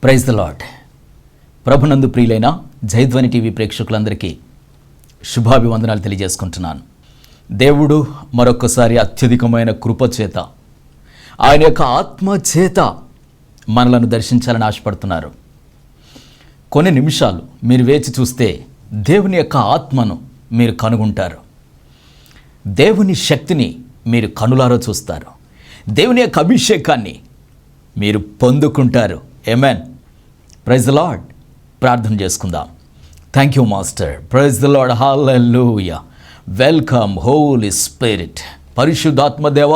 Praise the lord. ప్రభునందు ప్రియులైన జయధ్వని TV ప్రేక్షకులందరికీ శుభాభివందనాలు తెలియజేసుకుంటున్నాను. దేవుడు మరొకసారి అత్యధికమైన కృపచేత, ఆయన యొక్క ఆత్మ చేత మనలను దర్శించాలని ఆశపడుతున్నారు. కొన్ని నిమిషాలు మీరు వేచి చూస్తే దేవుని యొక్క ఆత్మను మీరు కనుగొంటారు. దేవుని శక్తిని మీరు కనులారా చూస్తారు. దేవుని యొక్క అభిషేకాన్ని మీరు పొందుకుంటారు. ఆమేన్. Praise the Lord. ప్రార్థన చేసుకుందాం. Thank you master. Praise the Lord. హల్లెలూయా. Welcome Holy Spirit. పరిశుద్ధాత్మ దేవ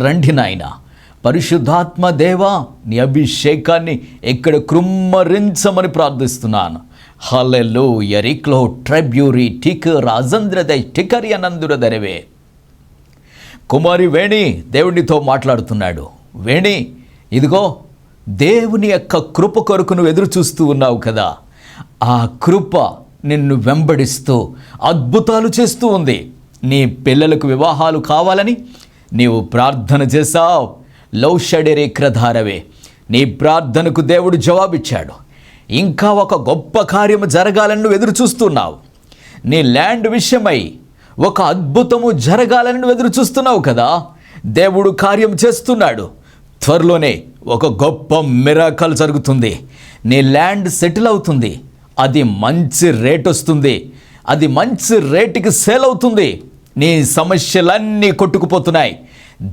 రండి నాయన. పరిశుద్ధాత్మ దేవ నీ అభిషేకాన్ని ఇక్కడ కృమ్మరించమని ప్రార్థిస్తున్నాను. హల్లెలూయా. రిక్లో ట్రెబ్యూరి టిక్ రాజంద్రదై టికరి అనందురదరవే. కుమారి వేణి దేవునితో మాట్లాడుతున్నాడు. వేణి, ఇదిగో దేవుని యొక్క కృప కొరకు నువ్వు ఎదురు చూస్తూ ఉన్నావు కదా, ఆ కృప నిన్ను వెంబడిస్తూ అద్భుతాలు చేస్తూ ఉంది. నీ పిల్లలకు వివాహాలు కావాలని నీవు ప్రార్థన చేశావు. లౌషడేరేక్రధారవే. నీ ప్రార్థనకు దేవుడు జవాబిచ్చాడు. ఇంకా ఒక గొప్ప కార్యము జరగాలని నువ్వు ఎదురు చూస్తున్నావు. నీ ల్యాండ్ విషయమై ఒక అద్భుతము జరగాలని నువ్వు ఎదురు చూస్తున్నావు కదా, దేవుడు కార్యం చేస్తున్నాడు. త్వరలోనే ఒక గొప్ప మిరాకల్ జరుగుతుంది. నీ ల్యాండ్ సెటిల్ అవుతుంది. అది మంచి రేట్ వస్తుంది. అది మంచి రేటుకి సేల్ అవుతుంది. నీ సమస్యలన్నీ కొట్టుకుపోతున్నాయి.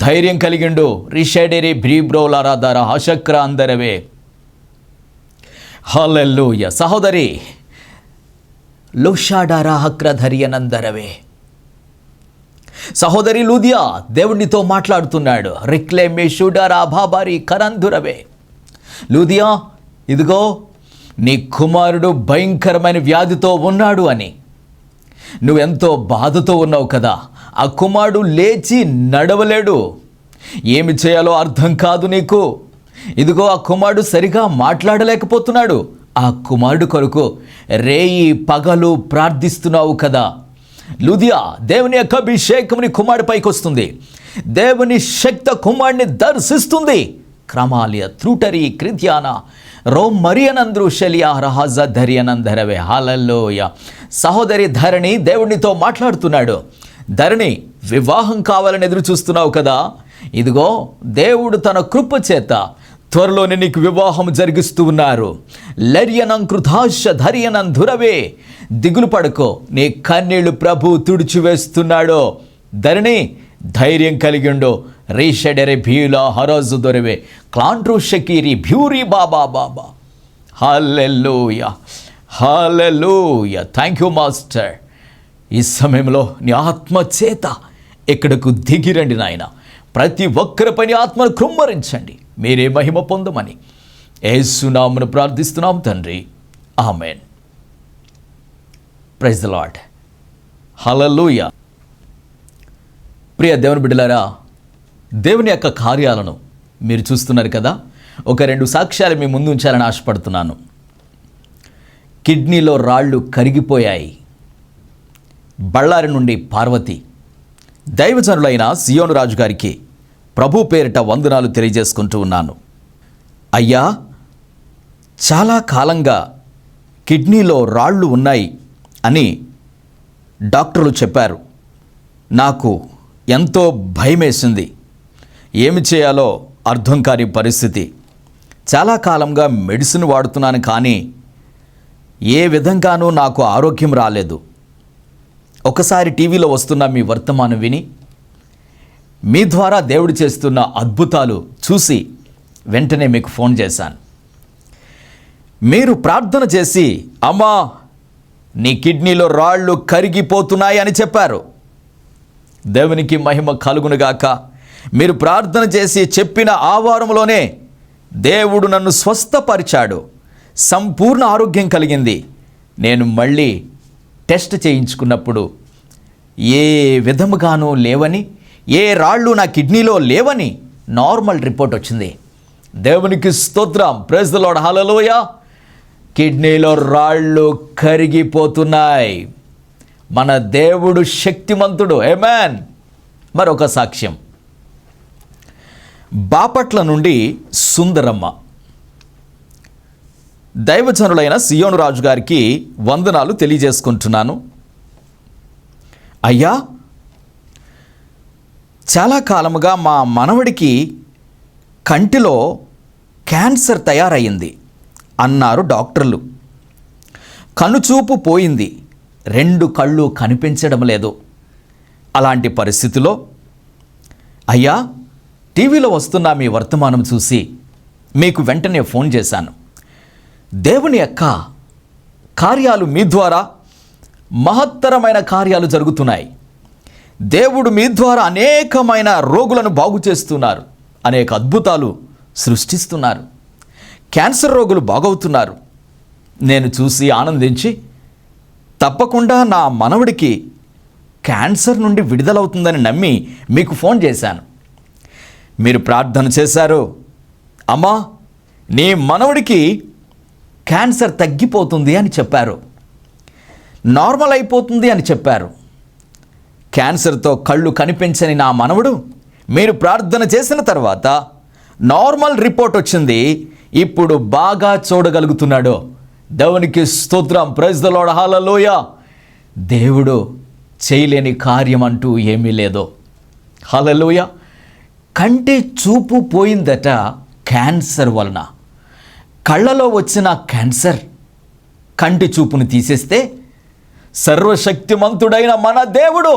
ధైర్యం కలిగిండు. రిషడేరి బ్రీబ్రోలారాధార హశక్ర అందరవే. హల్లెలూయా. సహోదరి లోషాడారా హక్రధరియనందరవే. సహోదరి లూదియా దేవునితో మాట్లాడుతున్నాడు. రిక్లేమే షుడారా బాబారి కరంధురవే. లూదియా, ఇదిగో నీ కుమారుడు భయంకరమైన వ్యాధితో ఉన్నాడు అని నువ్వెంతో బాధతో ఉన్నావు కదా. ఆ కుమారుడు లేచి నడవలేడు. ఏమి చేయాలో అర్థం కాదు నీకు. ఇదిగో ఆ కుమారుడు సరిగా మాట్లాడలేకపోతున్నాడు. ఆ కుమారుడు కొరకు రేయి పగలు ప్రార్థిస్తున్నావు కదా. లూదియా, దేవుని యొక్క అభిషేకం నీ కుమారుడి పైకి వస్తుంది. దేవుని శక్తి కుమారుడిని దర్శిస్తుంది. క్రమాలియ త్రూటరి కృత్యాన రోమ్ మరియనంద్రు శలియా రహాజ ధరియనందరవే. హల్లెలూయా. సహోదరి ధరణి దేవునితో మాట్లాడుతున్నాడు. ధరణి, వివాహం కావాలని ఎదురు చూస్తున్నావు కదా, ఇదిగో దేవుడు తన కృప చేత త్వరలోనే నీకు వివాహం జరిగిస్తూ ఉన్నారు. లర్యనంకృతాశ ధర్యనంధురవే. దిగులు పడుకో, నీ కన్నీళ్లు ప్రభు తుడిచివేస్తున్నాడు. ధరణి, ధైర్యం కలిగిండు. రీషడెరె భీలా హరాజు దొరవే క్లాంట్రూ షకీరి భ్యూరి బాబా బాబా. హల్లెలూయా. హల్లెలూయా. Thank you master. ఈ సమయంలో నీ ఆత్మ చేత ఇక్కడకు దిగిరండి నాయన. ప్రతి ఒక్కరి పని ఆత్మను కృమ్మరించండి. మీరే మహిమ పొందమని యేసు నామమున ప్రార్థిస్తున్నాం తండ్రి. ఆమేన్. Praise the Lord. హల్లెలూయా. ప్రియ దేవుని బిడ్డలారా, దేవుని యొక్క కార్యాలను మీరు చూస్తున్నారు కదా. ఒక 2 సాక్ష్యాలు మీ ముందు ఉంచాలని ఆశపడుతున్నాను. కిడ్నీలో రాళ్ళు కరిగిపోయాయి. బళ్ళారి నుండి పార్వతి దైవజనులైన సియోను రాజు గారికి ప్రభు పేరిట వందనాలు తెలియజేసుకుంటూ ఉన్నాను. అయ్యా, చాలా కాలంగా కిడ్నీలో రాళ్ళు ఉన్నాయి అని డాక్టర్లు చెప్పారు. నాకు ఎంతో భయమేసింది. ఏమి చేయాలో అర్థం కాని పరిస్థితి. చాలా కాలంగా మెడిసిన్ వాడుతున్నాను, కానీ ఏ విధంగానూ నాకు ఆరోగ్యం రాలేదు. ఒకసారి టీవీలో వస్తున్న మీ వర్తమానం విని మీ ద్వారా దేవుడు చేస్తున్న అద్భుతాలు చూసి వెంటనే మీకు ఫోన్ చేశాను. మీరు ప్రార్థన చేసి, అమ్మా నీ కిడ్నీలో రాళ్ళు కరిగిపోతున్నాయి అని చెప్పారు. దేవునికి మహిమ కలుగునుగాక. మీరు ప్రార్థన చేసి చెప్పిన ఆ వారంలోనే దేవుడు నన్ను స్వస్థపరిచాడు. సంపూర్ణ ఆరోగ్యం కలిగింది. నేను మళ్ళీ టెస్ట్ చేయించుకున్నప్పుడు ఏ విధముగానూ లేవని, ఏ రాళ్ళు నా కిడ్నీలో లేవని నార్మల్ రిపోర్ట్ వచ్చింది. దేవునికి స్తోత్రం. Praise the Lord. హల్లెలూయా. కిడ్నీలో రాళ్ళు కరిగిపోతున్నాయి. మన దేవుడు శక్తిమంతుడు. ఆమేన్. మరొక సాక్ష్యం. బాపట్ల నుండి సుందరమ్మ దైవజనులైన సియోను రాజు గారికి వందనాలు తెలియజేసుకుంటున్నాను. అయ్యా, చాలా కాలముగా మా మనవడికి కంటిలో క్యాన్సర్ తయారయ్యింది అన్నారు డాక్టర్లు. కనుచూపు పోయింది, 2 కళ్ళు కనిపించడం లేదు. అలాంటి పరిస్థితిలో అయ్యా, టీవీలో వస్తున్న మీ వర్తమానం చూసి మీకు వెంటనే ఫోన్ చేశాను. దేవుని యొక్క కార్యాలు మీ ద్వారా మహత్తరమైన కార్యాలు జరుగుతున్నాయి. దేవుడు మీ ద్వారా అనేకమైన రోగులను బాగు చేస్తున్నారు, అనేక అద్భుతాలు సృష్టిస్తున్నారు. క్యాన్సర్ రోగులు బాగవుతున్నారు. నేను చూసి ఆనందించి తప్పకుండా నా మనవడికి క్యాన్సర్ నుండి విడుదలవుతుందని నమ్మి మీకు ఫోన్ చేశాను. మీరు ప్రార్థన చేశారు. అమ్మా, నీ మనవడికి క్యాన్సర్ తగ్గిపోతుంది అని చెప్పారు, నార్మల్ అయిపోతుంది అని చెప్పారు. క్యాన్సర్తో కళ్ళు కనిపించని నా మనవడు మీరు ప్రార్థన చేసిన తర్వాత నార్మల్ రిపోర్ట్ వచ్చింది. ఇప్పుడు బాగా చూడగలుగుతున్నాడు. దేవునికి స్తోత్రం. Praise the Lord. హల్లెలూయా. దేవుడు చేయలేని కార్యం అంటూ ఏమీ లేదు. హల్లెలూయా. కంటి చూపు పోయిందట క్యాన్సర్ వలన. కళ్ళలో వచ్చిన క్యాన్సర్ కంటి చూపును తీసేస్తే సర్వశక్తిమంతుడైన మన దేవుడు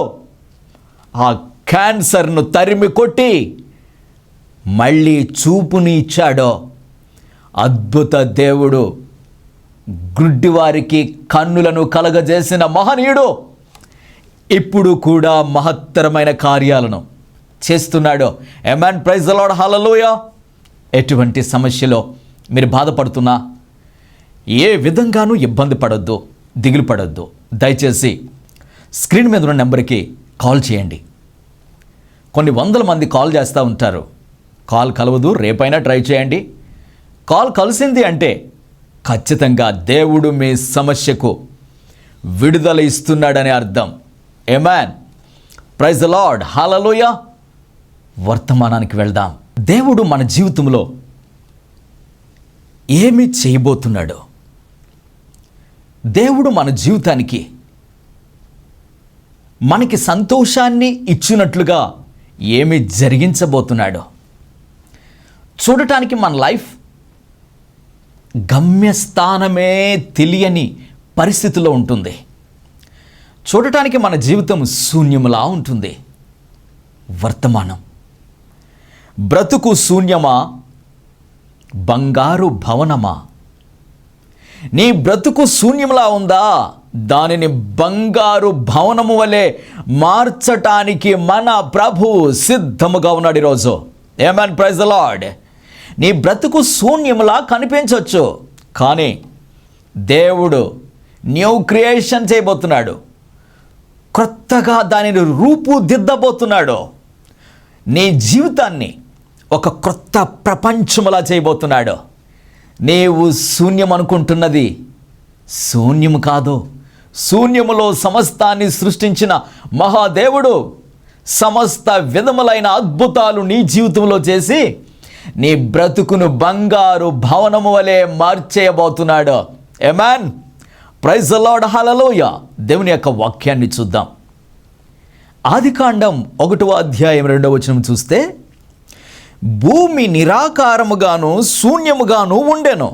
ఆ క్యాన్సర్ను తరిమి కొట్టి మళ్ళీ చూపుని ఇచ్చాడో. అద్భుత దేవుడు, గుడ్డివారికి కన్నులను కలగజేసిన మహనీయుడు ఇప్పుడు కూడా మహత్తరమైన కార్యాలను చేస్తున్నాడు. ఆమేన్. Praise the Lord. హల్లెలూయా. ఎటువంటి సమస్యలో మీరు బాధపడుతున్నా ఏ విధంగానూ ఇబ్బంది పడొద్దు, దిగులు పడొద్దు. దయచేసి స్క్రీన్ మీద ఉన్న నెంబర్కి కాల్ చేయండి. కొన్ని వందల మంది కాల్ చేస్తూ ఉంటారు. కాల్ కలవదు, రేపైనా ట్రై చేయండి. కాల్ కలిసింది అంటే ఖచ్చితంగా దేవుడు మీ సమస్యకు విడుదల ఇస్తున్నాడని అర్థం. ఆమేన్. Praise the Lord. హల్లెలూయా. వర్తమానానికి వెళ్దాం. దేవుడు మన జీవితంలో ఏమి చేయబోతున్నాడు? దేవుడు మన జీవితానికి మనకి సంతోషాన్ని ఇచ్చినట్లుగా ఏమి జరిగించబోతున్నాడు? చూడటానికి మన లైఫ్ గమ్యస్థానమే తెలియని పరిస్థితిలో ఉంటుంది. చూడటానికి మన జీవితం శూన్యములా ఉంటుంది. వర్తమానం, బ్రతుకు శూన్యమా, బంగారు భవనమా? నీ బ్రతుకు శూన్యములా ఉందా? దానిని బంగారు భవనము వలె మార్చటానికి మన ప్రభు సిద్ధముగా ఉన్నాడు ఈరోజు. ఆమేన్. Praise the Lord. నీ బ్రతుకు శూన్యములా కనిపించవచ్చు, కానీ దేవుడు న్యూ క్రియేషన్ చేయబోతున్నాడు. కొత్తగా దానిని రూపుదిద్దబోతున్నాడు. నీ జీవితాన్ని ఒక క్రొత్త ప్రపంచములా చేయబోతున్నాడు. నీవు శూన్యం అనుకుంటున్నది శూన్యము కాదు. శూన్యములో సమస్తాన్ని సృష్టించిన మహాదేవుడు సమస్త విధములైన అద్భుతాలు నీ జీవితంలో చేసి నీ బ్రతుకును బంగారు భవనము వలె మార్చేయబోతున్నాడు. ఆమేన్. Praise the Lord. హల్లెలూయా. దేవుని యొక్క వాక్యాన్ని చూద్దాం. ఆదికాండం 1వ అధ్యాయం 2వ వచనం చూస్తే, భూమి నిరాకారముగాను శూన్యముగాను ఉండెను,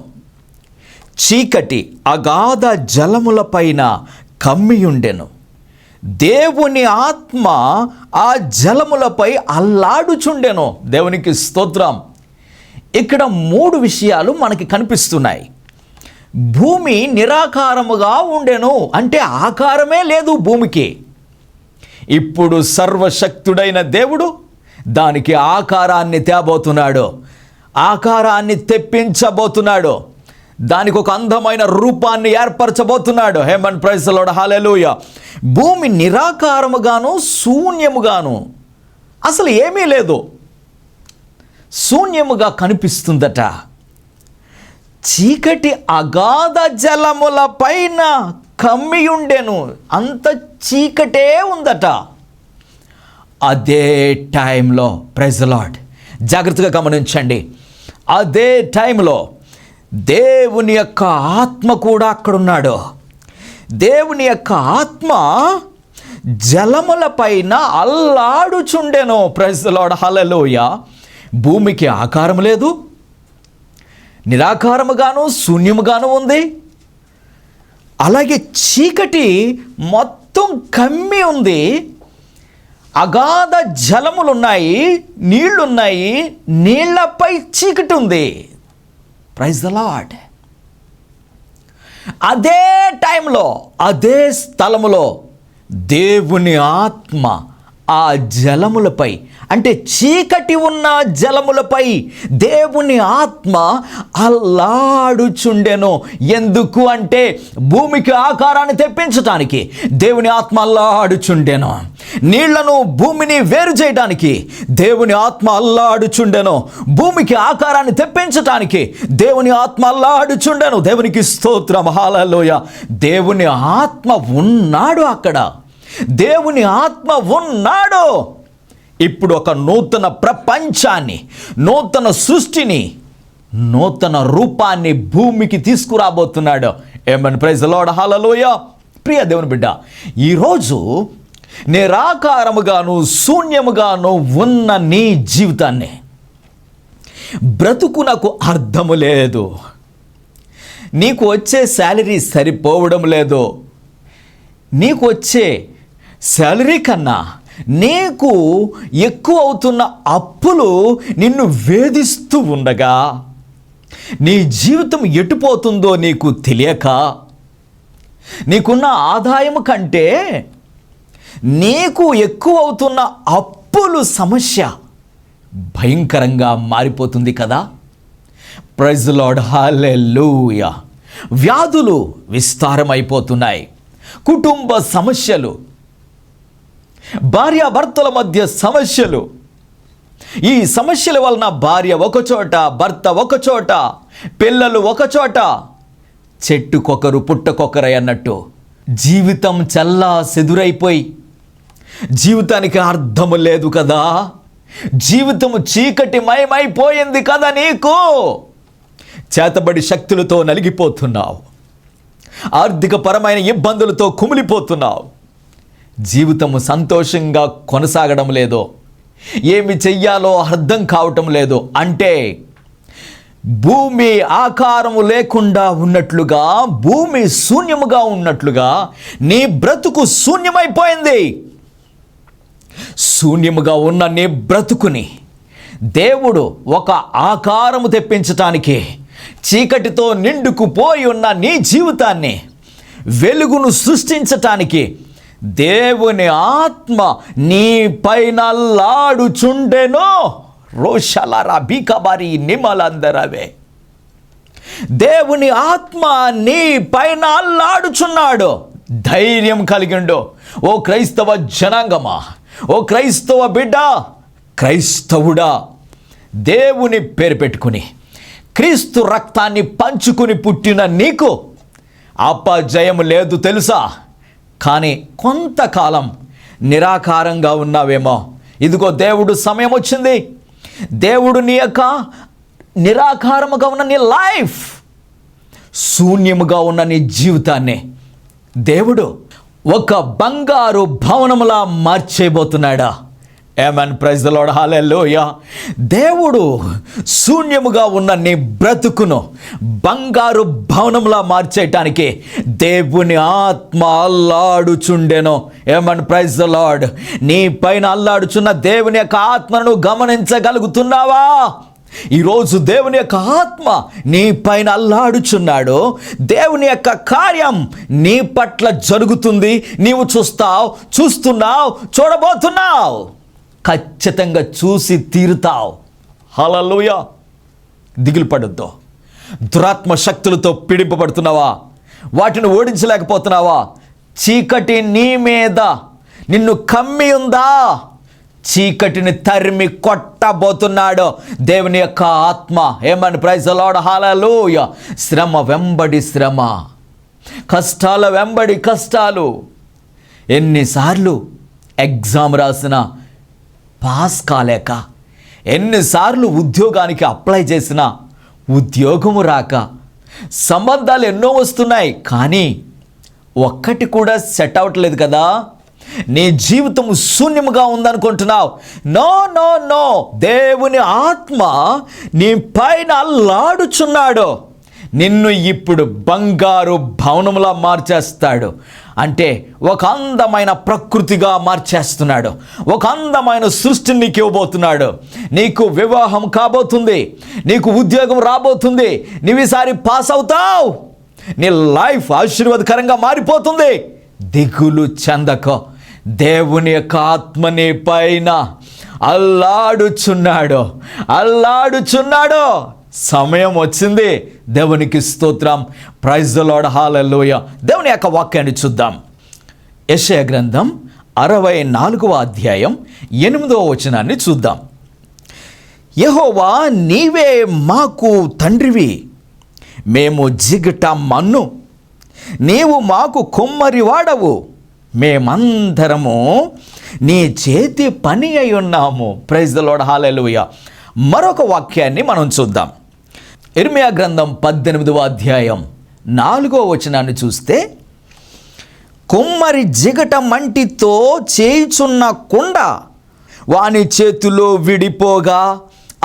చీకటి అగాధ జలములపైన కమ్మియుండెను, దేవుని ఆత్మ ఆ జలములపై అల్లాడుచుండెను. దేవునికి స్తోత్రం. ఇక్కడ 3 విషయాలు మనకి కనిపిస్తున్నాయి. భూమి నిరాకారముగా ఉండెను అంటే ఆకారమే లేదు భూమికి. ఇప్పుడు సర్వశక్తుడైన దేవుడు దానికి ఆకారాన్ని తేబోతున్నాడు, ఆకారాన్ని తెప్పించబోతున్నాడు, దానికి ఒక అందమైన రూపాన్ని ఏర్పరచబోతున్నాడు. ఆమేన్. Praise the Lord. హల్లెలూయా. భూమి నిరాకారముగాను శూన్యముగాను, అసలు ఏమీ లేదు, శూన్యముగా కనిపిస్తుందట. చీకటి అగాధ జలముల పైన కమ్మియుండెను, అంత చీకటే ఉందట. అదే టైంలో, ప్రైజ్ ద లార్డ్, జాగ్రత్తగా గమనించండి, అదే టైంలో దేవుని యొక్క ఆత్మ కూడా అక్కడున్నాడు. దేవుని యొక్క ఆత్మ జలముల పైన అల్లాడుచుండెను. ప్రైజ్ ది లార్డ్, హల్లెలూయా. భూమికి ఆకారం లేదు, నిరాకారముగాను శూన్యముగాను ఉంది. అలాగే చీకటి మొత్తం కమ్మి ఉంది. అగాధ జలములున్నాయి, నీళ్లున్నాయి, నీళ్లపై చీకటి ఉంది. Praise the lord. అదే టైంలో, అదే స్థలములో దేవుని ఆత్మ ఆ జలములపై, అంటే చీకటి ఉన్న జలములపై దేవుని ఆత్మ అల్లాడుచుండెను. ఎందుకు అంటే భూమికి ఆకారాన్ని తెప్పించటానికి దేవుని ఆత్మ అల్లాడుచుండెను. నీళ్లను, భూమిని వేరు చేయడానికి దేవుని ఆత్మ అల్లాడుచుండెను. భూమికి ఆకారాన్ని తెప్పించటానికి దేవుని ఆత్మ అల్లాడుచుండెను. దేవునికి స్తోత్రం, హల్లెలూయా. దేవుని ఆత్మ ఉన్నాడు అక్కడ. దేవుని ఆత్మ ఉన్నాడు. ఇప్పుడు ఒక నూతన ప్రపంచాన్ని, నూతన సృష్టిని, నూతన రూపాన్ని భూమికి తీసుకురాబోతున్నాడు. ఏమని? ప్రైజ్ ది లార్డ్, హల్లెలూయా. ప్రియ దేవుని బిడ్డ, ఈరోజు నిరాకారముగాను శూన్యముగాను ఉన్న నీ జీవితాన్ని, బ్రతుకునకు అర్థము లేదు, నీకు వచ్చే శాలరీ సరిపోవడం లేదు, నీకు వచ్చే శాలరీ కన్నా నీకు ఎక్కువ అవుతున్న అప్పులు నిన్ను వేధిస్తూ ఉండగా, నీ జీవితం ఎటుపోతుందో నీకు తెలియక, నీకున్న ఆదాయం కంటే నీకు ఎక్కువ అవుతున్న అప్పులు సమస్య భయంకరంగా మారిపోతుంది కదా. ప్రైజ్ ది లార్డ్, హల్లెలూయా. వ్యాధులు విస్తారమైపోతున్నాయి, కుటుంబ సమస్యలు, భార్యాభర్తల మధ్య సమస్యలు. ఈ సమస్యల వలన భార్య ఒకచోట, భర్త ఒకచోట, పిల్లలు ఒకచోట, చెట్టుకొకరు పుట్టకొకరై అన్నట్టు జీవితం చల్లా చెదురైపోయి, జీవితానికి అర్థము లేదు కదా, జీవితము చీకటి మయమైపోయింది కదా, నీకు చేతబడి శక్తులతో నలిగిపోతున్నావు, ఆర్థిక పరమైన ఇబ్బందులతో కుమిలిపోతున్నావు, జీవితము సంతోషంగా కొనసాగడం లేదో, ఏమి చెయ్యాలో అర్థం కావటం లేదు. అంటే భూమి ఆకారము లేకుండా ఉన్నట్లుగా, భూమి శూన్యముగా ఉన్నట్లుగా నీ బ్రతుకు శూన్యమైపోయింది. శూన్యముగా ఉన్న నీ బ్రతుకుని దేవుడు ఒక ఆకారము తెప్పించటానికి, చీకటితో నిండుకుపోయి ఉన్న నీ జీవితాన్ని వెలుగును సృష్టించటానికి దేవుని ఆత్మ నీ పైన అల్లాడుచుండెను. రోషలరా బీకబారి నిమలందరవే. దేవుని ఆత్మ నీ పైన అల్లాడుచున్నాడు. ధైర్యం కలిగిండు. ఓ క్రైస్తవ జనాంగమా, ఓ క్రైస్తవ బిడ్డ, క్రైస్తవుడా, దేవుని పేరు పెట్టుకుని క్రీస్తు రక్తాన్ని పంచుకుని పుట్టిన నీకు అపజయం లేదు తెలుసా. కానీ కొంతకాలం నిరాకారంగా ఉన్నావేమో. ఇదిగో దేవుడు సమయం వచ్చింది. దేవుడు నీ యొక్క నిరాకారముగా ఉన్న నీ లైఫ్, శూన్యముగా ఉన్న నీ జీవితాన్ని దేవుడు ఒక బంగారు భవనములా మార్చేయబోతున్నాడా. ఆమేన్. ప్రైజ్ ది లార్డ్, హల్లెలూయా. దేవుడు శూన్యముగా ఉన్న నీ బ్రతుకును బంగారు భవనంలా మార్చేయటానికి దేవుని ఆత్మ అల్లాడుచుండెను. ఆమేన్. Praise the Lord. నీ పైన అల్లాడుచున్న దేవుని యొక్క ఆత్మను గమనించగలుగుతున్నావా? ఈరోజు దేవుని యొక్క ఆత్మ నీ పైన అల్లాడుచున్నాడు. దేవుని యొక్క కార్యం నీ పట్ల జరుగుతుంది. నీవు చూస్తావు, చూస్తున్నావు, చూడబోతున్నావు. ఖచ్చితంగా చూసి తీరుతావు. హల్లెలూయా. దిగులు పడొద్దు. దురాత్మ శక్తులతో పీడింపబడుతున్నావా? వాటిని ఓడించలేకపోతున్నావా? చీకటి నీ మీద నిన్ను కమ్మి ఉందా? చీకటిని తరిమి కొట్టబోతున్నాడు దేవుని యొక్క ఆత్మ. ఏమని? ప్రైజ్ ది లార్డ్, హల్లెలూయా. శ్రమ వెంబడి శ్రమ, కష్టాల వెంబడి కష్టాలు. ఎన్నిసార్లు ఎగ్జామ్ రాసినా పాస్ కాలేక, ఎన్నిసార్లు ఉద్యోగానికి అప్లై చేసినా ఉద్యోగము రాక, సంబంధాలు ఎన్నో వస్తున్నాయి, కానీ ఒక్కటి కూడా సెట్ అవ్వట్లేదు కదా. నీ జీవితం శూన్యముగా ఉందనుకుంటున్నావు. నో నో నో, దేవుని ఆత్మ నీ పైన అల్లాడుచున్నాడు. నిన్ను ఇప్పుడు బంగారు భవనములా మార్చేస్తాడు. అంటే ఒక అందమైన ప్రకృతిగా మార్చేస్తున్నాడు. ఒక అందమైన సృష్టిని నీకు ఇవ్వబోతున్నాడు. నీకు వివాహం కాబోతుంది, నీకు ఉద్యోగం రాబోతుంది, నీవు ఈసారి పాస్ అవుతావు, నీ లైఫ్ ఆశీర్వాదకరంగా మారిపోతుంది. దిగులు చెందకో, దేవుని యొక్క ఆత్మ నీ పైన అల్లాడుచున్నాడు. సమయం వచ్చింది. దేవునికి స్తోత్రం. ప్రైజ్ ది లార్డ్, హల్లెలూయా. దేవుని యొక్క వాక్యాన్ని చూద్దాం. యెషయా గ్రంథం 64వ అధ్యాయం 8వ వచనాన్ని చూద్దాం. యెహోవా, నీవే మాకు తండ్రివి, మేము జిగట మన్ను, నీవు మాకు కుమ్మరివాడవు, మేమందరము నీ చేతి పని అయి ఉన్నాము. ప్రైజ్ ది లార్డ్, హల్లెలూయా. మరొక వాక్యాన్ని మనం చూద్దాం. ఇర్మియా గ్రంథం 18వ అధ్యాయం 4వ వచనాన్ని చూస్తే, కుమ్మరి జిగట మంటితో చేయుచున్న కుండ వాని చేతిలో విడిపోగా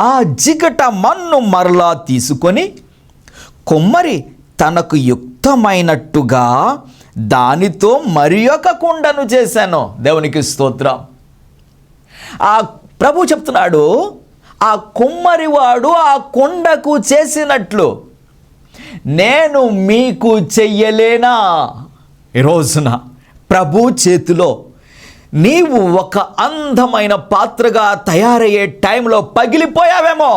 ఆ జిగట మన్ను మరలా తీసుకొని కుమ్మరి తనకు యుక్తమైనట్టుగా దానితో మరి ఒక కుండను చేశాను. దేవునికి స్తోత్రం. ఆ ప్రభు చెప్తున్నాడు, ఆ కుమ్మరివాడు ఆ కుండకు చేసినట్లు నేను మీకు చెయ్యలేనా? ఈ రోజున ప్రభు చేతిలో నీవు ఒక అందమైన పాత్రగా తయారయ్యే టైంలో పగిలిపోయావేమో.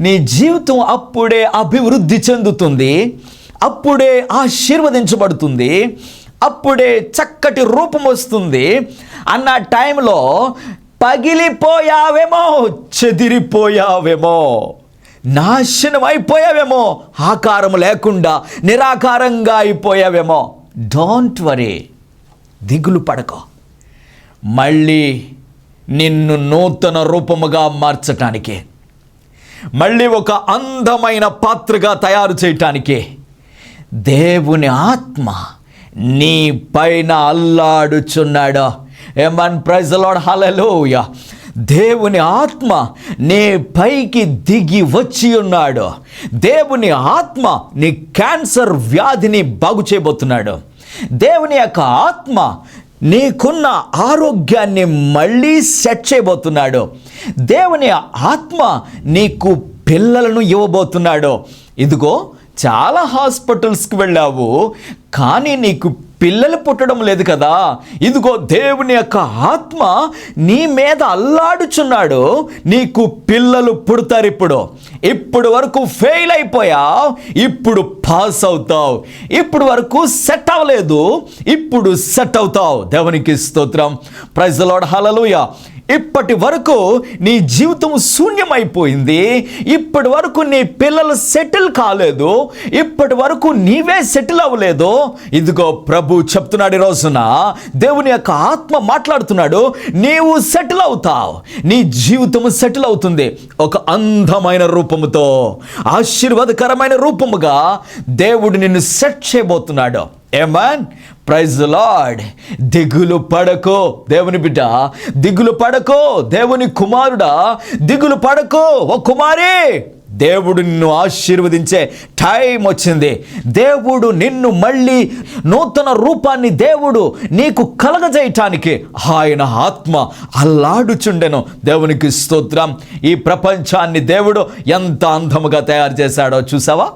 నీ జీవితం అప్పుడే అభివృద్ధి చెందుతుంది, అప్పుడే ఆశీర్వదించబడుతుంది, అప్పుడే చక్కటి రూపం వస్తుంది అన్న టైంలో పగిలిపోయావేమో, చెదిరిపోయావేమో, నాశనం అయిపోయావేమో, ఆకారం లేకుండా నిరాకారంగా అయిపోయావేమో. డోంట్ వరీ, దిగులు పడకో. మళ్ళీ నిన్ను నూతన రూపముగా మార్చటానికి, మళ్ళీ ఒక అందమైన పాత్రగా తయారు చేయటానికి దేవుని ఆత్మ నీ పైన అల్లాడుచున్నాడు. ఏమన్ ప్రైజ్ ది లార్డ్, హల్లెలూయా. దేవుని ఆత్మ నీ పైకి దిగి వచ్చి ఉన్నాడు. దేవుని ఆత్మ నీ క్యాన్సర్ వ్యాధిని బాగు చేయబోతున్నాడు. దేవుని యొక్క ఆత్మ నీకున్న ఆరోగ్యాన్ని మళ్ళీ సెట్ చేయబోతున్నాడు. దేవుని ఆత్మ నీకు పిల్లలను ఇవ్వబోతున్నాడు. ఇదిగో, చాలా హాస్పిటల్స్కి వెళ్ళావు, కానీ నీకు పిల్లలు పుట్టడం లేదు కదా. ఇదిగో, దేవుని యొక్క ఆత్మ నీ మీద అల్లాడుచున్నాడు. నీకు పిల్లలు పుడతారు. ఇప్పుడు వరకు ఫెయిల్ అయిపోయావు, ఇప్పుడు పాస్ అవుతావు. ఇప్పుడు వరకు సెట్ అవ్వలేదు, ఇప్పుడు సెట్ అవుతావు. దేవునికి స్తోత్రం. ప్రైజ్ ది లార్డ్, హల్లెలూయా. ఇప్పటి వరకు నీ జీవితం శూన్యమైపోయింది. ఇప్పటి వరకు నీ పిల్లలు సెటిల్ కాలేదు, ఇప్పటి వరకు నీవే సెటిల్ అవ్వలేదు. ఇదిగో, ప్రభు చెప్తున్నాడు ఈ రోజున, దేవుని యొక్క ఆత్మ మాట్లాడుతున్నాడు, నీవు సెటిల్ అవుతావు. నీ జీవితం సెటిల్ అవుతుంది. ఒక అందమైన రూపముతో, ఆశీర్వాదకరమైన రూపముగా దేవుడు నిన్ను సెట్ చేయబోతున్నాడు. ఆమేన్. Praise the Lord. దిగులు పడకో దేవుని బిడ్డ, దిగులు పడకో దేవుని కుమారుడా, దిగులు పడకో ఓ కుమారి. దేవుడు నిన్ను ఆశీర్వదించే టైం వచ్చింది. దేవుడు నిన్ను మళ్ళీ నూతన రూపాన్ని దేవుడు నీకు కలగజేయటానికి ఆయన ఆత్మ అల్లాడుచుండెను. దేవునికి స్తోత్రం. ఈ ప్రపంచాన్ని దేవుడు ఎంత అందముగా తయారు చేశాడో చూసావా?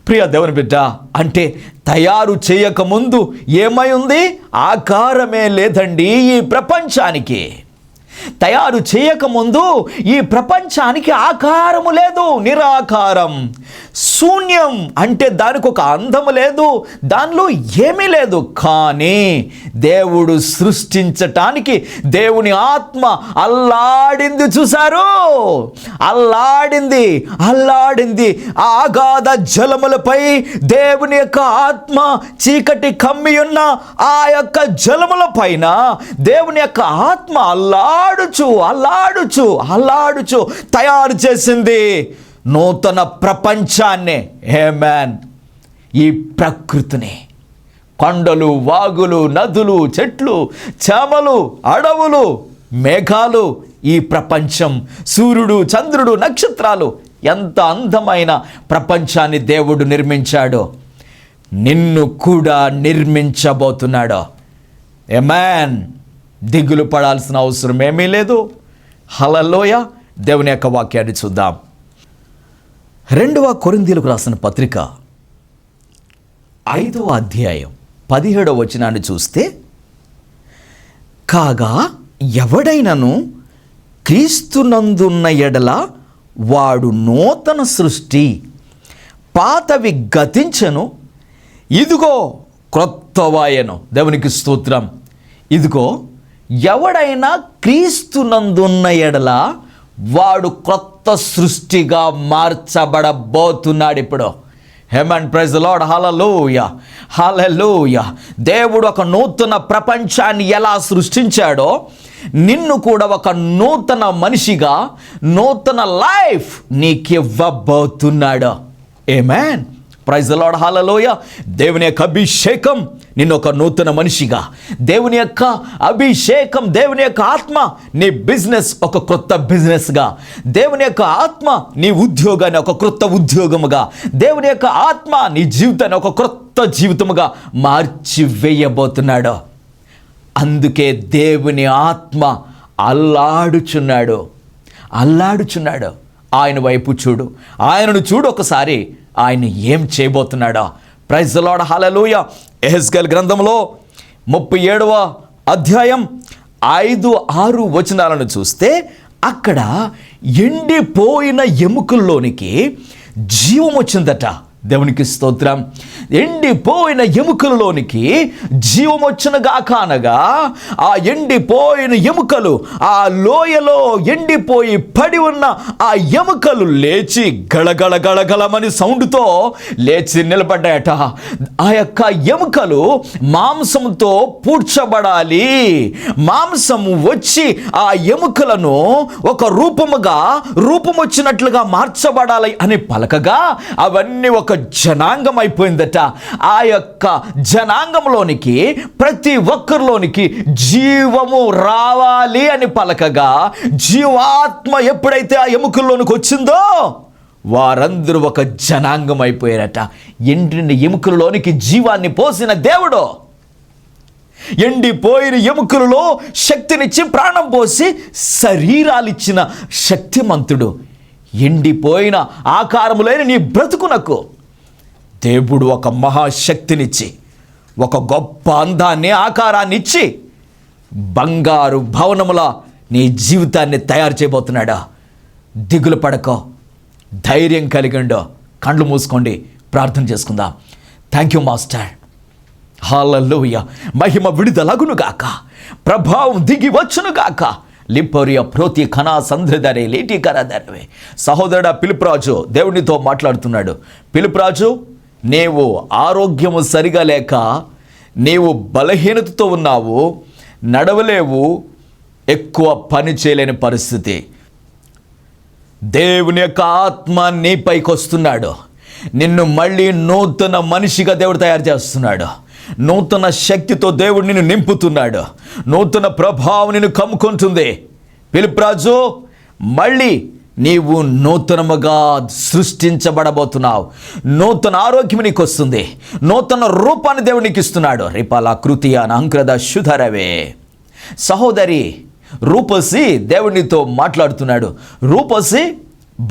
ప్రియ దేవుని బిడ్డ, అంటే తయారు చేయకముందు ఏమై ఉంది? ఆకారమే లేదండి ఈ ప్రపంచానికి. తయారు చేయకముందు ఈ ప్రపంచానికి ఆకారము లేదు, నిరాకారం, శూన్యం. అంటే దానికి ఒక అందము లేదు, దానిలో ఏమీ లేదు. కానీ దేవుడు సృష్టించటానికి దేవుని ఆత్మ అల్లాడింది. చూశారు? అల్లాడింది. ఆ అగాధ జలములపై దేవుని యొక్క ఆత్మ చీకటి కమ్మి ఉన్న ఆ యొక్క జలముల పైన దేవుని యొక్క ఆత్మ అల్లాడుచు తయారు చేసింది నూతన ప్రపంచాన్నే, ఆమేన్, ఈ ప్రకృతిని, కొండలు, వాగులు, నదులు, చెట్లు, చేమలు, అడవులు, మేఘాలు, ఈ ప్రపంచం, సూర్యుడు, చంద్రుడు, నక్షత్రాలు, ఎంత అందమైన ప్రపంచాన్ని దేవుడు నిర్మించాడో నిన్ను కూడా నిర్మించబోతున్నాడు. ఆమేన్. దిగులు పడాల్సిన అవసరం ఏమీ లేదు. హల్లెలూయా. దేవుని యొక్క వాక్యాన్ని చూద్దాం. 2వ కొరింథీయులకు రాసిన పత్రిక 5వ అధ్యాయం 17వ వచనాన్ని చూస్తే, కాగా ఎవడైనను క్రీస్తునందున్న ఎడల వాడు నూతన సృష్టి, పాతవి గతించెను, ఇదిగో క్రొత్తవాయెను. దేవునికి స్తోత్రం. ఇదిగో ఎవడైనా క్రీస్తునందున్న ఎడల వాడు క్రొత్త సృష్టిగా మార్చబడబోతున్నాడు. ఇప్పుడు ఆమేన్, ప్రైజ్ ది లార్డ్. హల్లెలూయా, హల్లెలూయా. దేవుడు ఒక నూతన ప్రపంచాన్ని ఎలా సృష్టించాడో నిన్ను కూడా ఒక నూతన మనిషిగా, నూతన లైఫ్ నీకివ్వబోతున్నాడు. ఆమేన్, ప్రైజ్ ది లార్డ్. హల్లెలూయా. దేవుని యొక్క అభిషేకం నిన్ను ఒక నూతన మనిషిగా, దేవుని యొక్క అభిషేకం, దేవుని యొక్క ఆత్మ నీ బిజినెస్ ఒక క్రొత్త బిజినెస్గా, దేవుని యొక్క ఆత్మ నీ ఉద్యోగాన్ని ఒక క్రొత్త ఉద్యోగముగా, దేవుని యొక్క ఆత్మ నీ జీవితాన్ని ఒక క్రొత్త జీవితముగా మార్చివేయబోతున్నాడు. అందుకే దేవుని ఆత్మ అల్లాడుచున్నాడు. ఆయన వైపు చూడు, ఆయనను చూడు ఒకసారి, ఆయన ఏం చేయబోతున్నాడో. Praise the Lord. హల్లెలూయా. యెహెజ్కేలు గ్రంథంలో 37వ అధ్యాయం 5-6 వచనాలను చూస్తే, అక్కడ ఎండిపోయిన ఎముకల్లోనికి జీవం వచ్చిందట. దేవునికి స్తోత్రం. ఎండిపోయిన ఎముకలలోనికి జీవం వచ్చినగాక అనగా, ఆ ఎండిపోయిన ఎముకలు, ఆ లోయలో ఎండిపోయి పడి ఉన్న ఆ ఎముకలు లేచి గళగళ గళగళమని సౌండ్తో లేచి నిలబడ్డాయట. ఆ యొక్క ఎముకలు మాంసంతో పూడ్చబడాలి. మాంసము వచ్చి ఆ ఎముకలను ఒక రూపం వచ్చినట్లుగా మార్చబడాలి అని పలకగా, అవన్నీ ఒక జనాంగం అయిపోయిందట. ఆ యొక్క జనాంగంలోనికి, ప్రతి ఒక్కరిలోనికి జీవము రావాలి అని పలకగా, జీవాత్మ ఎప్పుడైతే ఆ ఎముకల్లోనికి వచ్చిందో వారందరూ ఒక జనాంగం అయిపోయారట. ఎండిన ఎముకలలోనికి జీవాన్ని పోసిన దేవుడు, ఎండిపోయిన ఎముకలలో శక్తినిచ్చి ప్రాణం పోసి శరీరాలిచ్చిన శక్తిమంతుడు, ఎండిపోయిన ఆకారము లేని నీ బ్రతుకునకు దేవుడు ఒక మహాశక్తినిచ్చి, ఒక గొప్ప అందాన్ని, ఆకారాన్ని ఇచ్చి బంగారు భవనముల నీ జీవితాన్ని తయారు చేయబోతున్నాడా. దిగులు పడకో, ధైర్యం కలిగిండో. కళ్ళు మూసుకోండి, ప్రార్థన చేసుకుందాం. Thank you master. హల్లెలూయా. మహిమ విడుదలగునుగాక, ప్రభావం దిగి వచ్చునుగాక. లిపోరియా ప్రోతి ఖనా సంధ్రధరే లేటి కరధరవే. సహోదరుడా పిలుపురాజు దేవునితో మాట్లాడుతున్నాడు. పిలుపురాజు, నీవు ఆరోగ్యము సరిగా లేక నీవు బలహీనతతో ఉన్నావు, నడవలేవు, ఎక్కువ పని చేయలేని పరిస్థితి. దేవుని యొక్క ఆత్మ నీపైకి వస్తున్నాడు. నిన్ను మళ్ళీ నూతన మనిషిగా దేవుడు తయారు చేస్తున్నాడు. నూతన శక్తితో దేవుడు నిన్ను నింపుతున్నాడు. నూతన ప్రభావం నిన్ను కమ్ముకుంటుంది. పిలుపురాజు, మళ్ళీ నీవు నూతనముగా సృష్టించబడబోతున్నావు. నూతన ఆరోగ్యం నీకు వస్తుంది. నూతన రూపాన్ని దేవుడు నీకు ఇస్తున్నాడు. రిపాల కృతియా అంక్రద శుధరవే. సహోదరి రూపసి దేవునితో మాట్లాడుతున్నాడు. రూపసి,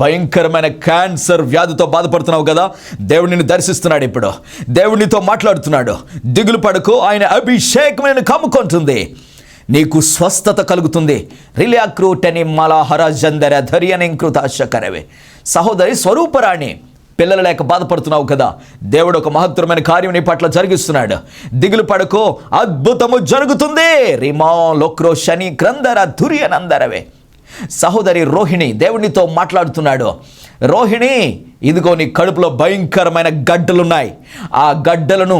భయంకరమైన క్యాన్సర్ వ్యాధితో బాధపడుతున్నావు కదా, దేవుడిని దర్శిస్తున్నాడు. ఇప్పుడు దేవునితో మాట్లాడుతున్నాడు. దిగులు పడకు, ఆయన అభిషేకం నేను కమ్ముకుంటుంది. నీకు స్వస్థత కలుగుతుంది. రిలాక్రూటని మలాహర జందర ధర్యనింకృతాశకరవే. సహోదరి స్వరూపరాణి, పిల్లలు లేక బాధపడుతున్నావు కదా, దేవుడు ఒక మహత్తరమైన కార్యం నీ పట్ల జరిగిస్తున్నాడు. దిగులు పడకో, అద్భుతము జరుగుతుంది. రిమా లోక్రో శని క్రందర ధుర్యనందరవే. సహోదరి రోహిణి దేవునితో మాట్లాడుతున్నాడు. రోహిణి, ఇదిగో నీ కడుపులో భయంకరమైన గడ్డలున్నాయి. ఆ గడ్డలను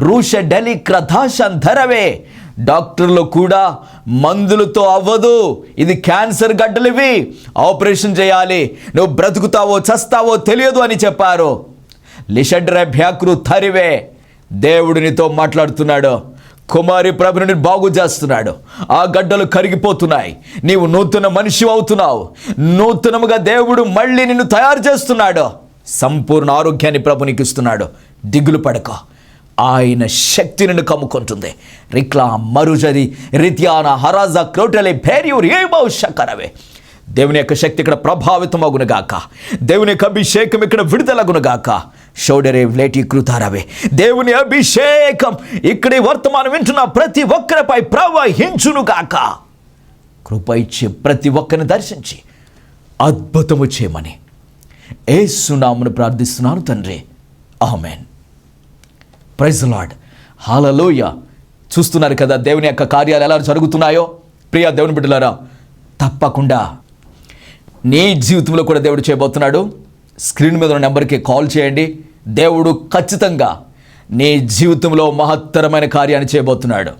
రూష డలి క్రధాశంధరవే, డాక్టర్లు కూడా మందులతో అవ్వదు, ఇది క్యాన్సర్ గడ్డలు, ఇవి ఆపరేషన్ చేయాలి, నువ్వు బ్రతుకుతావో చస్తావో తెలియదు అని చెప్పారు. లిషడ్ర భ్యాక్రు తరివే, దేవుడు నీతో మాట్లాడుతున్నాడు. కుమారి ప్రభుని బాగు చేస్తున్నాడు. ఆ గడ్డలు కరిగిపోతున్నాయి, నీవు నూతన మనిషి అవుతున్నావు. నూతనముగా దేవుడు మళ్ళీ నిన్ను తయారు చేస్తున్నాడు. సంపూర్ణ ఆరోగ్యాన్ని ప్రభు నీకు ఇస్తున్నాడు. దిగులు పడక, ఆయన శక్తి నిన్ను కమ్ముకుంటుంది. రిక్లా మరుజరి రిత్యాన హరాజా క్రోటలే భేర్యూర్ ఏ భవిష్యకరవే. దేవుని యొక్క శక్తి ఇక్కడ ప్రభావితం అగునుగాక. దేవుని యొక్క అభిషేకం ఇక్కడ విడుదలగునుగాక. షోడరే వ్లేటి కృతారవే. దేవుని అభిషేకం ఇక్కడ వర్తమానం వింటున్న ప్రతి ఒక్కరిపై ప్రవహించునుగాక. కృప ఇచ్చి ప్రతి ఒక్కరిని దర్శించి అద్భుతము చేయమని యేసు నామమున ప్రార్థిస్తున్నాను తండ్రి, ఆమేన్. ప్రైజ్ ది లార్డ్, హల్లెలూయా. చూస్తున్నారు కదా దేవుని యొక్క కార్యాలు ఎలా జరుగుతున్నాయో. ప్రియ దేవుని బిడ్డలారా, తప్పకుండా నీ జీవితంలో కూడా దేవుడు చేయబోతున్నాడు. స్క్రీన్ మీద ఉన్న నెంబర్కి కాల్ చేయండి. దేవుడు ఖచ్చితంగా నీ జీవితంలో మహత్తరమైన కార్యాన్ని చేయబోతున్నాడు.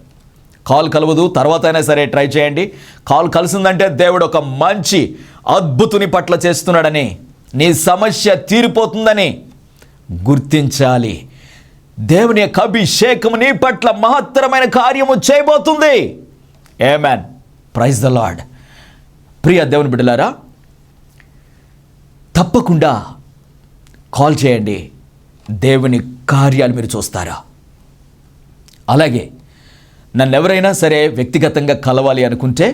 కాల్ కలవదు, తర్వాత అయినా సరే ట్రై చేయండి. కాల్ కలిసిందంటే దేవుడు ఒక మంచి అద్భుతుని పట్ల చేస్తున్నాడని, నీ సమస్య తీరిపోతుందని గుర్తించాలి. దేవుని యొక్క అభిషేకము నీ పట్ల మహత్తరమైన కార్యము చేయబోతుంది. ఆమేన్. Praise the Lord. ప్రియ దేవుని బిడ్డలారా, తప్పకుండా కాల్ చేయండి. దేవుని కార్యాలు మీరు చూస్తారా. అలాగే నన్ను ఎవరైనా సరే వ్యక్తిగతంగా కలవాలి అనుకుంటే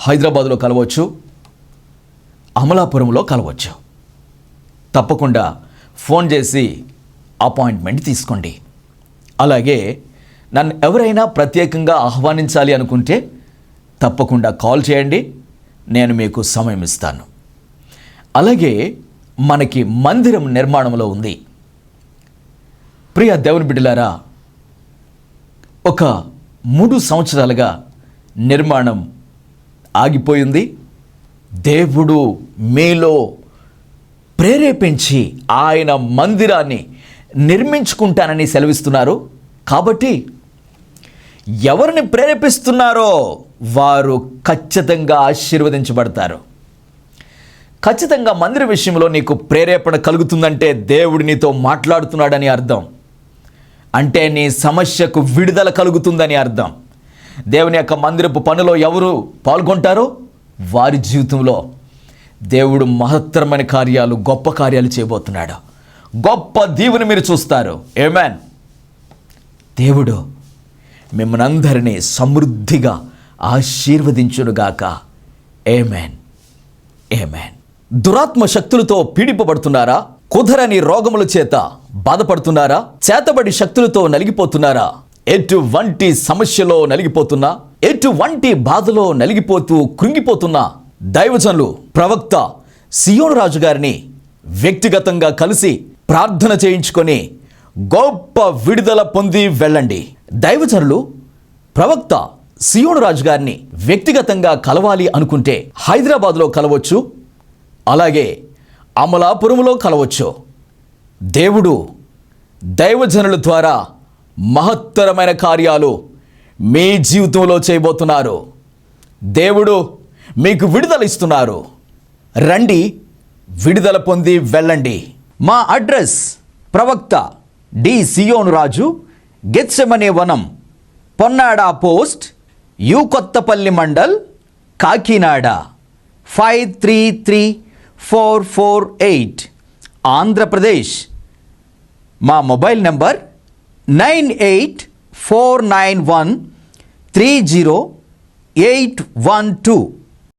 హైదరాబాదులో కలవచ్చు, అమలాపురంలో కలవచ్చు. తప్పకుండా ఫోన్ చేసి అపాయింట్మెంట్ తీసుకోండి. అలాగే నన్ను ఎవరైనా ప్రత్యేకంగా ఆహ్వానించాలి అనుకుంటే తప్పకుండా కాల్ చేయండి, నేను మీకు సమయం ఇస్తాను. అలాగే మనకి మందిరం నిర్మాణంలో ఉంది. ప్రియ దేవుని బిడ్డలారా, ఒక 3 సంవత్సరాలుగా నిర్మాణం ఆగిపోయింది. దేవుడు మీలో ప్రేరేపించి ఆయన మందిరాన్ని నిర్మించుకుంటానని సెలవిస్తున్నారు. కాబట్టి ఎవరిని ప్రేరేపిస్తున్నారో వారు ఖచ్చితంగా ఆశీర్వదించబడతారు. ఖచ్చితంగా మందిర విషయంలో నీకు ప్రేరేపణ కలుగుతుందంటే దేవుడు నీతో మాట్లాడుతున్నాడని అర్థం. అంటే నీ సమస్యకు విడుదల కలుగుతుందని అర్థం. దేవుని యొక్క మందిరపు పనిలో ఎవరు పాల్గొంటారో వారి జీవితంలో దేవుడు మహత్తరమైన కార్యాలు, గొప్ప కార్యాలు చేయబోతున్నాడు. గొప్ప దీవెన మీరు చూస్తారు. ఆమేన్. దేవుడు మిమ్మల్ని అందరినీ సమృద్ధిగా ఆశీర్వదించునుగాక. ఆమేన్. ఆమేన్. దురాత్మ శక్తులతో పీడింపబడుతున్నారా? కుదరని రోగముల చేత బాధపడుతున్నారా? చేతబడి శక్తులతో నలిగిపోతున్నారా? ఎటువంటి సమస్యలో నలిగిపోతున్నా, ఎటువంటి బాధలో నలిగిపోతూ కృంగిపోతున్నా, దైవజనులు ప్రవక్త సియోను రాజు గారిని వ్యక్తిగతంగా కలిసి ప్రార్థన చేయించుకొని గొప్ప విడుదల పొంది వెళ్ళండి. దైవజనులు ప్రవక్త సియోను రాజు గారిని వ్యక్తిగతంగా కలవాలి అనుకుంటే హైదరాబాద్లో కలవచ్చు, అలాగే అమలాపురంలో కలవచ్చు. దేవుడు దైవజనుల ద్వారా మహత్తరమైన కార్యాలు మీ జీవితంలో చేయబోతున్నారు. దేవుడు మీకు విడుదల ఇస్తున్నారు. రండి, విడుదల పొంది వెళ్ళండి. మా అడ్రస్ ప్రవక్త డి సియోను రాజు, గెత్సెమనే వనం, పొన్నాడ పోస్ట్, యు కొత్తపల్లి మండల్, కాకినాడ 533448, ఆంధ్రప్రదేశ్. మా మొబైల్ నంబర్ 9849130812.